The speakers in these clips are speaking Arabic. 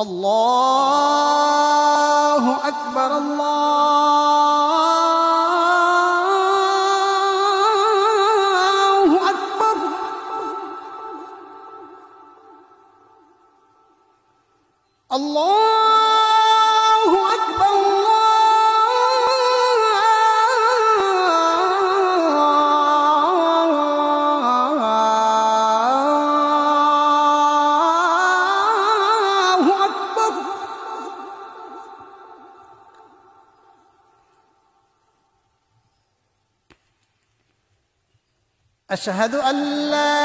الله أكبر الله أكبر. الله أكبر الله أكبر. أشهد أن لا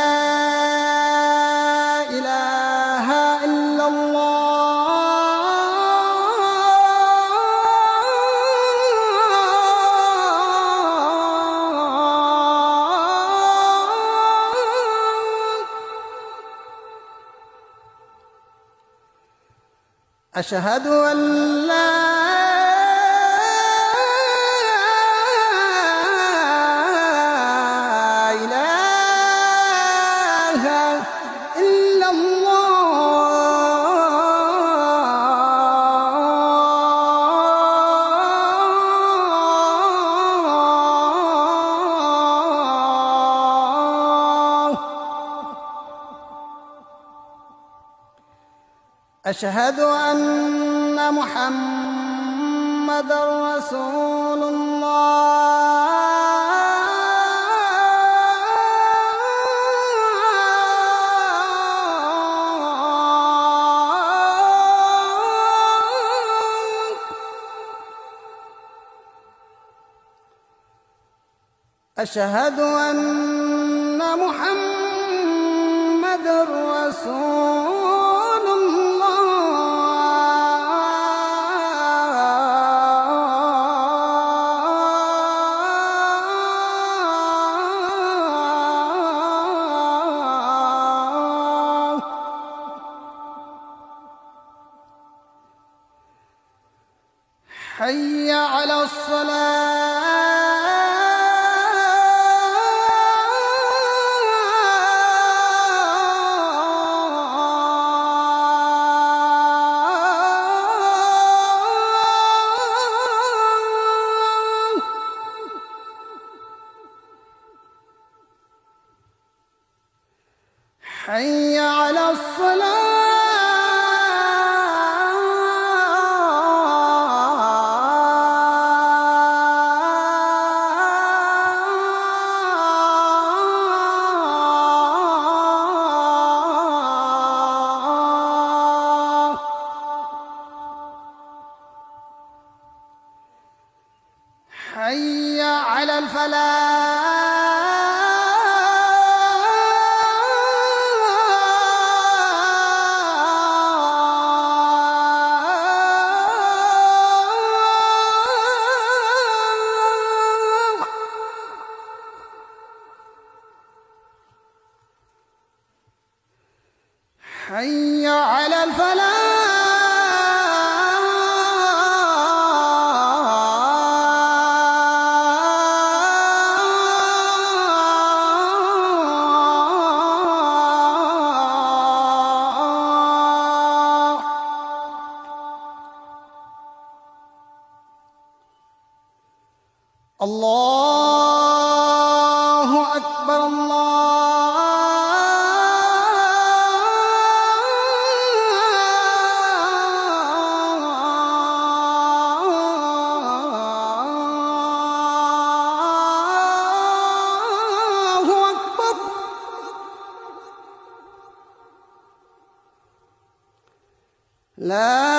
إله إلا الله. أشهد أن لا إله إلا الله. أشهد أن محمدًا رسول الله. أشهد أن محمدًا رسول الله. حي على الصلاة. حي على الصلاة. حي على الفلاح. حي على الفلاح. الله أكبر الله أكبر. لا